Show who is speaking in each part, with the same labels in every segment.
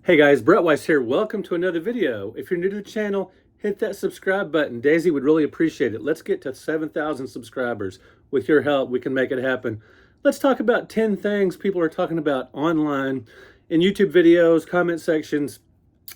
Speaker 1: Hey guys, Brett Weiss here. Welcome to another video. If you're new to the channel, hit that subscribe button. Daisy would really appreciate it. Let's get to 7,000 subscribers. With your help, we can make it happen. Let's talk about 10 things people are talking about online, in YouTube videos, comment sections,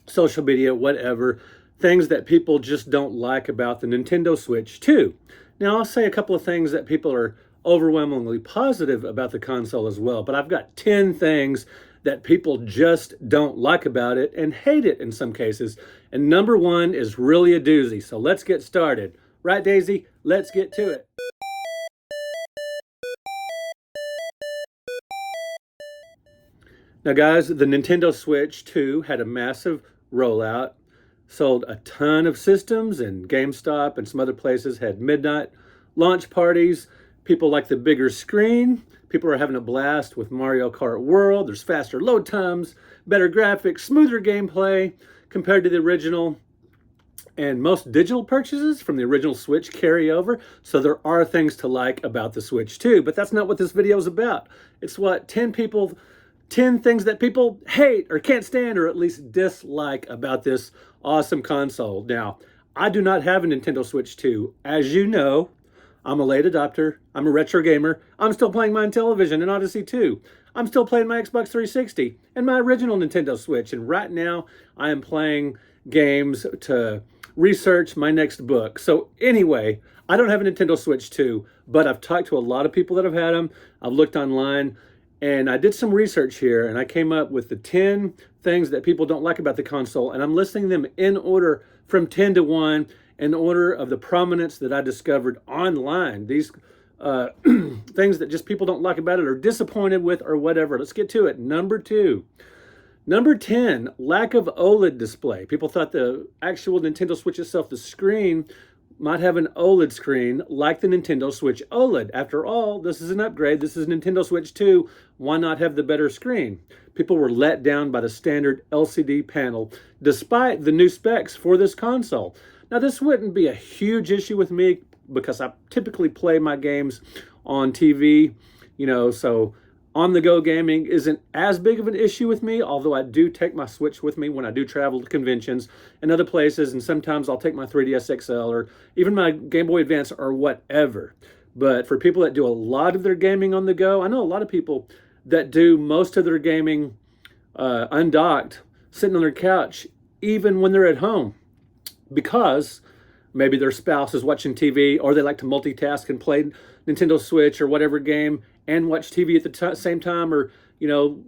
Speaker 1: social media, whatever. Things that people just don't like about the Nintendo Switch 2. Now, I'll say a couple of things that people are overwhelmingly positive about the console as well, but I've got 10 things that people just don't like about it and hate it in some cases. And number one is really a doozy. So let's get started. Right, Daisy? Let's get to it. Now, guys, the Nintendo Switch 2 had a massive rollout, sold a ton of systems, and GameStop and some other places had midnight launch parties. People like the bigger screen. People are having a blast with Mario Kart World. There's faster load times, better graphics, smoother gameplay compared to the original. And most digital purchases from the original Switch carry over. So there are things to like about the Switch too, but that's not what this video is about. It's what 10 things that people hate or can't stand or at least dislike about this awesome console. Now, I do not have a Nintendo Switch 2. As you know, I'm a late adopter. I'm a retro gamer. I'm still playing my Television and Odyssey 2. I'm still playing my Xbox 360 and my original Nintendo Switch. And right now, I am playing games to research my next book. So anyway, I don't have a Nintendo Switch 2, but I've talked to a lot of people that have had them. I've looked online, and I did some research here, and I came up with the 10 things that people don't like about the console, and I'm listing them in order from 10 to 1, in order of the prominence that I discovered online. These things that just people don't like about it or disappointed with or whatever. Let's get to it. Number 2. Number 10, lack of OLED display. People thought the actual Nintendo Switch itself, the screen, might have an OLED screen like the Nintendo Switch OLED. After all, this is an upgrade. This is Nintendo Switch 2. Why not have the better screen? People were let down by the standard LCD panel despite the new specs for this console. Now, this wouldn't be a huge issue with me because I typically play my games on TV, so on-the-go gaming isn't as big of an issue with me, although I do take my Switch with me when I do travel to conventions and other places, and sometimes I'll take my 3DS XL or even my Game Boy Advance or whatever. But for people that do a lot of their gaming on the go, I know a lot of people that do most of their gaming undocked, sitting on their couch, even when they're at home, because maybe their spouse is watching TV or they like to multitask and play Nintendo Switch or whatever game and watch TV at the same time, or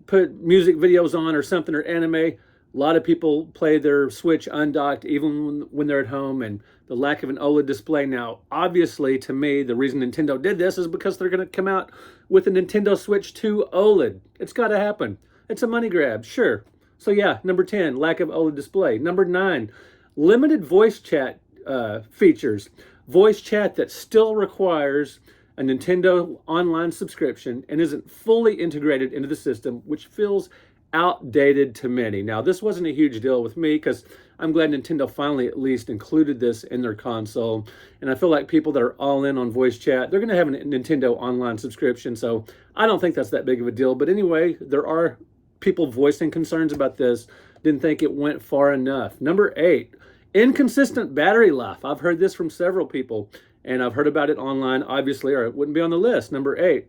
Speaker 1: put music videos on or something, or anime. A lot of people play their Switch undocked even when they're at home, and the lack of an OLED display. Now, obviously, to me, the reason Nintendo did this is because they're going to come out with a Nintendo Switch 2 OLED. It's got to happen. It's a money grab, sure. So yeah, number 10, lack of OLED display. Number 9, limited voice chat features. Voice chat that still requires a Nintendo online subscription and isn't fully integrated into the system, which feels outdated to many. Now, this wasn't a huge deal with me because I'm glad Nintendo finally at least included this in their console. And I feel like people that are all in on voice chat, they're going to have a Nintendo online subscription. So I don't think that's that big of a deal. But anyway, there are people voicing concerns about this. Didn't think it went far enough. Number 8, inconsistent battery life. I've heard this from several people, and I've heard about it online, obviously, or it wouldn't be on the list. Number 8,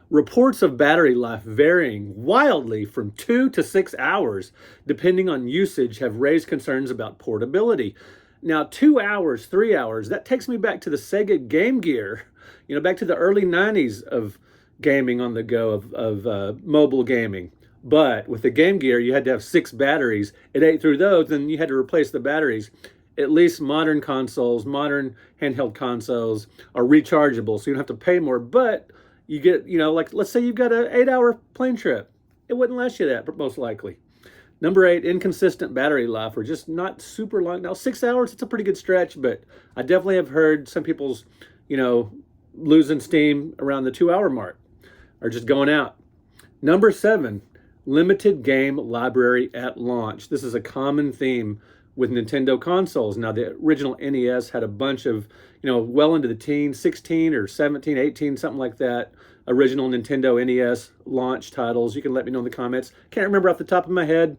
Speaker 1: reports of battery life varying wildly from 2 to 6 hours, depending on usage, have raised concerns about portability. Now, 2 hours, 3 hours, that takes me back to the Sega Game Gear, back to the early 90s of gaming on the go, of mobile gaming. But with the Game Gear, you had to have 6 batteries. It ate through those, and you had to replace the batteries. At least modern consoles, modern handheld consoles are rechargeable, so you don't have to pay more. But you get, like let's say you've got an 8-hour plane trip. It wouldn't last you that, most likely. Number 8, inconsistent battery life, or just not super long. Now, 6 hours, it's a pretty good stretch, but I definitely have heard some people's, losing steam around the 2-hour mark, or just going out. Number 7, limited game library at launch. This is a common theme with Nintendo consoles. Now, the original NES had a bunch of, well into the teens, 16 or 17, 18, something like that, original Nintendo NES launch titles. You can let me know in the comments. Can't remember off the top of my head,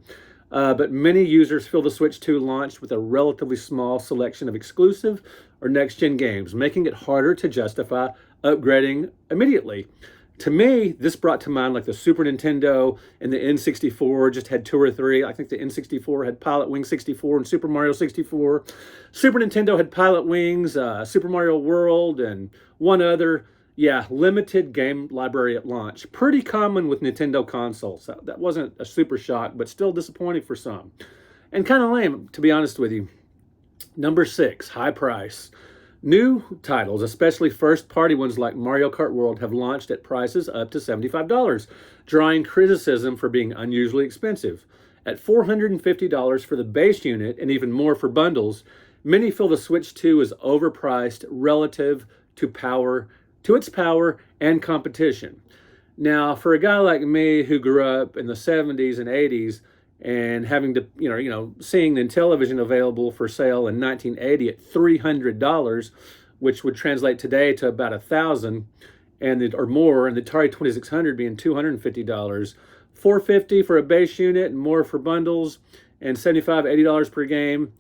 Speaker 1: but many users feel the Switch 2 launched with a relatively small selection of exclusive or next-gen games, making it harder to justify upgrading immediately. To me, this brought to mind like the Super Nintendo and the N64 just had 2 or 3. I think the N64 had Pilot Wings 64 and Super Mario 64. Super Nintendo had Pilot Wings, Super Mario World, and one other. Yeah, limited game library at launch. Pretty common with Nintendo consoles. That wasn't a super shock, but still disappointing for some. And kind of lame, to be honest with you. Number 6, high price. New titles, especially first-party ones like Mario Kart World, have launched at prices up to $75, drawing criticism for being unusually expensive. At $450 for the base unit and even more for bundles, many feel the Switch 2 is overpriced relative to its power and competition. Now, for a guy like me who grew up in the 70s and 80s, and having to, seeing the television available for sale in 1980 at $300, which would translate today to about $1,000 or more, and the Atari 2600 being $250, $450 for a base unit and more for bundles, and $75, $80 per game.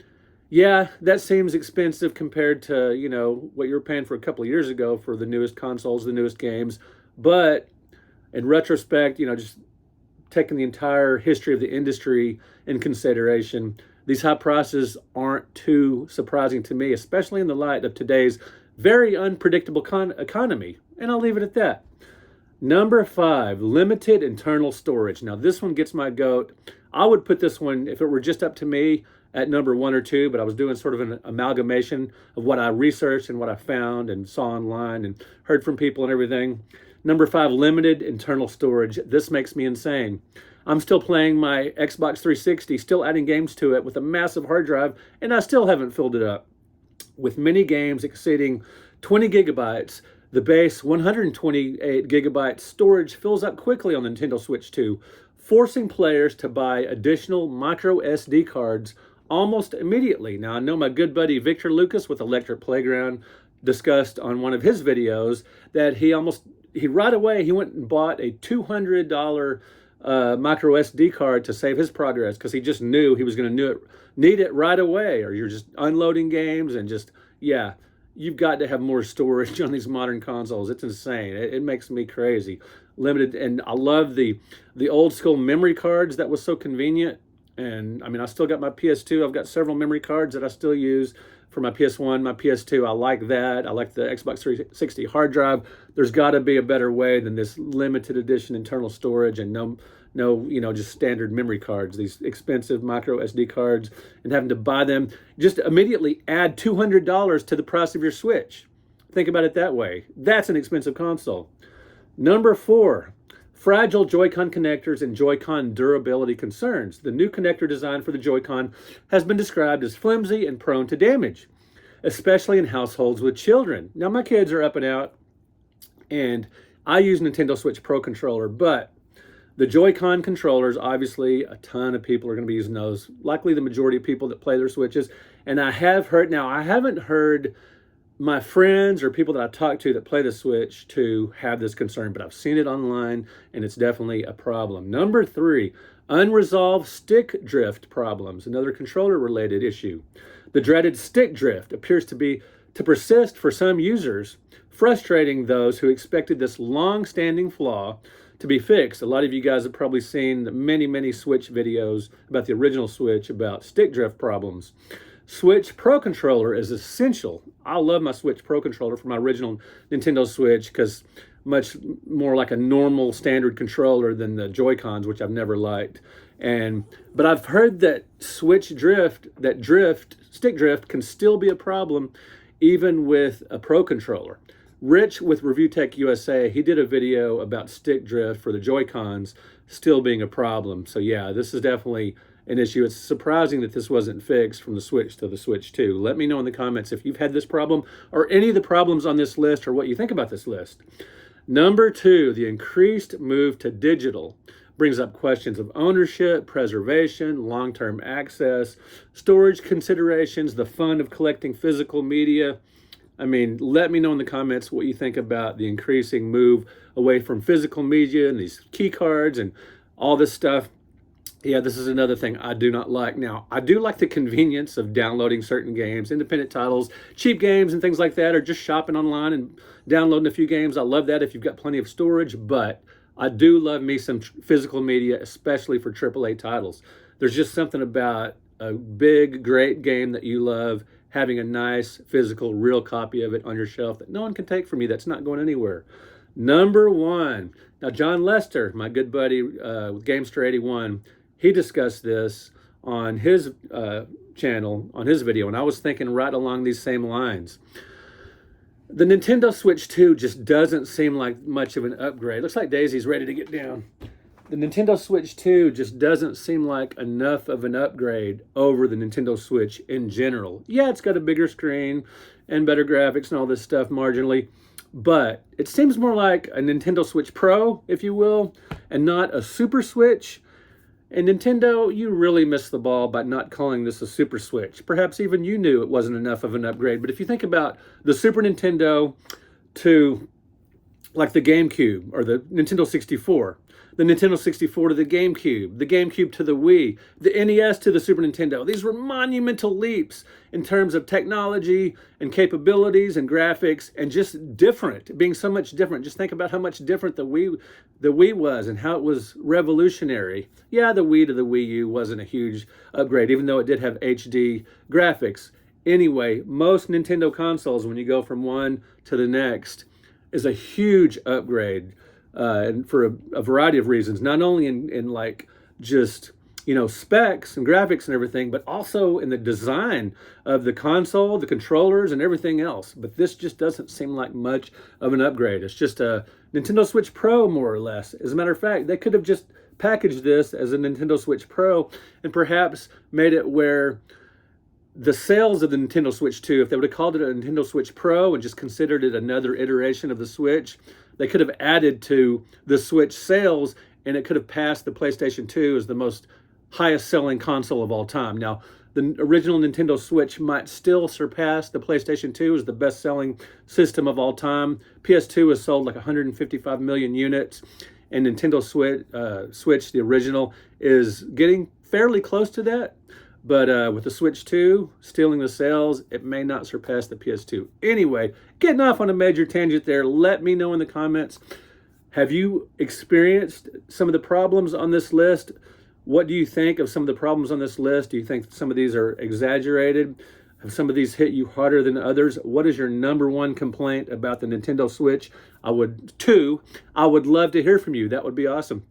Speaker 1: Yeah, that seems expensive compared to, what you were paying for a couple of years ago for the newest consoles, the newest games. But in retrospect, just taking the entire history of the industry in consideration, these high prices aren't too surprising to me, especially in the light of today's very unpredictable economy. And I'll leave it at that. Number 5, limited internal storage. Now, this one gets my goat. I would put this one, if it were just up to me, at number 1 or 2, but I was doing sort of an amalgamation of what I researched and what I found and saw online and heard from people and everything. Number 5, limited internal storage. This makes me insane. I'm still playing my Xbox 360, still adding games to it with a massive hard drive, and I still haven't filled it up. With many games exceeding 20 gigabytes, the base 128 gigabyte storage fills up quickly on the Nintendo Switch 2, forcing players to buy additional micro SD cards almost immediately. Now, I know my good buddy Victor Lucas with Electric Playground discussed on one of his videos that he right away went and bought a $200 micro SD card to save his progress because he just knew he was going to need it right away, or you're just unloading games and you've got to have more storage on these modern consoles. It's insane. It makes me crazy. Limited, and I love the old school memory cards. That was so convenient. And I mean, I still got my PS2. I've got several memory cards that I still use for my PS1, my PS2. I like that. I like the Xbox 360 hard drive. There's got to be a better way than this limited edition internal storage and no, just standard memory cards, these expensive micro SD cards, and having to buy them. Just immediately add $200 to the price of your Switch. Think about it that way. That's an expensive console. Number 4, fragile JoyCon connectors and JoyCon durability concerns. The new connector design for the JoyCon has been described as flimsy and prone to damage, especially in households with children. Now, my kids are up and out, and I use Nintendo Switch Pro controller, but the JoyCon controllers, obviously, a ton of people are going to be using those. Likely the majority of people that play their Switches. And I haven't heard my friends or people that I talk to that play the Switch to have this concern, but I've seen it online, and it's definitely a problem. Number 3, unresolved stick drift problems, another controller-related issue. The dreaded stick drift appears to persist for some users, frustrating those who expected this long-standing flaw to be fixed. A lot of you guys have probably seen many Switch videos about the original Switch about stick drift problems. Switch Pro controller is essential. I love my Switch Pro controller for my original Nintendo Switch because much more like a normal standard controller than the Joy-Cons, which I've never liked. But I've heard that stick drift can still be a problem even with a Pro controller. Rich with Review Tech USA, he did a video about stick drift for the Joy-Cons still being a problem. So yeah, this is definitely an issue. It's surprising that this wasn't fixed from the Switch to the Switch 2. Let me know in the comments if you've had this problem or any of the problems on this list or what you think about this list. Number 2, the increased move to digital brings up questions of ownership, preservation, long-term access, storage considerations, the fun of collecting physical media. I mean, let me know in the comments what you think about the increasing move away from physical media and these key cards and all this stuff. Yeah, this is another thing I do not like. Now, I do like the convenience of downloading certain games, independent titles, cheap games and things like that, or just shopping online and downloading a few games. I love that if you've got plenty of storage, but I do love me some physical media, especially for AAA titles. There's just something about a big, great game that you love, having a nice, physical, real copy of it on your shelf that no one can take from you, that's not going anywhere. Number one. Now, John Lester, my good buddy with Gamester81, he discussed this on his channel, on his video, and I was thinking right along these same lines. The Nintendo Switch 2 just doesn't seem like much of an upgrade. Looks like Daisy's ready to get down. The Nintendo Switch 2 just doesn't seem like enough of an upgrade over the Nintendo Switch in general. Yeah, it's got a bigger screen and better graphics and all this stuff marginally, but it seems more like a Nintendo Switch Pro, if you will, and not a Super Switch. And Nintendo, you really missed the ball by not calling this a Super Switch. Perhaps even you knew it wasn't enough of an upgrade. But if you think about the Super Nintendo to like the GameCube or the Nintendo 64, the Nintendo 64 to the GameCube to the Wii, the NES to the Super Nintendo. These were monumental leaps in terms of technology and capabilities and graphics and just different, being so much different. Just think about how much different the Wii was and how it was revolutionary. Yeah, the Wii to the Wii U wasn't a huge upgrade, even though it did have HD graphics. Anyway, most Nintendo consoles, when you go from one to the next, is a huge upgrade. And for a variety of reasons, not only in like just, you know, specs and graphics and everything, but also in the design of the console, the controllers and everything else. But this just doesn't seem like much of an upgrade. It's just a Nintendo Switch Pro, more or less. As a matter of fact, they could have just packaged this as a Nintendo Switch Pro and perhaps made it where the sales of the Nintendo Switch 2, if they would have called it a Nintendo Switch Pro and just considered it another iteration of the Switch, they could have added to the Switch sales and it could have passed the PlayStation 2 as the most highest selling console of all time. Now, the original Nintendo Switch might still surpass the PlayStation 2 as the best selling system of all time. PS2 has sold like 155 million units, and Nintendo Switch, the original, is getting fairly close to that. But with the Switch 2 stealing the sales, it may not surpass the PS2. Anyway, getting off on a major tangent there, let me know in the comments. Have you experienced some of the problems on this list? What do you think of some of the problems on this list? Do you think some of these are exaggerated? Have some of these hit you harder than others? What is your number one complaint about the Nintendo Switch? I would love to hear from you. That would be awesome.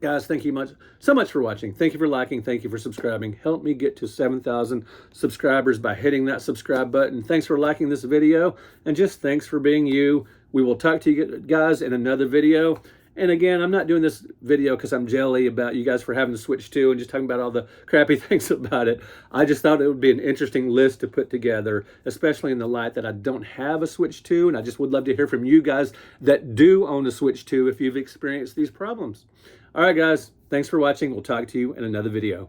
Speaker 1: Guys, thank you so much for watching. Thank you for liking. Thank you for subscribing. Help me get to 7,000 subscribers by hitting that subscribe button. Thanks for liking this video, and just thanks for being you. We will talk to you guys in another video. And again, I'm not doing this video because I'm jelly about you guys for having the Switch 2 and just talking about all the crappy things about it. I just thought it would be an interesting list to put together, especially in the light that I don't have a Switch 2, and I just would love to hear from you guys that do own a Switch 2 if you've experienced these problems. All right, guys, thanks for watching. We'll talk to you in another video.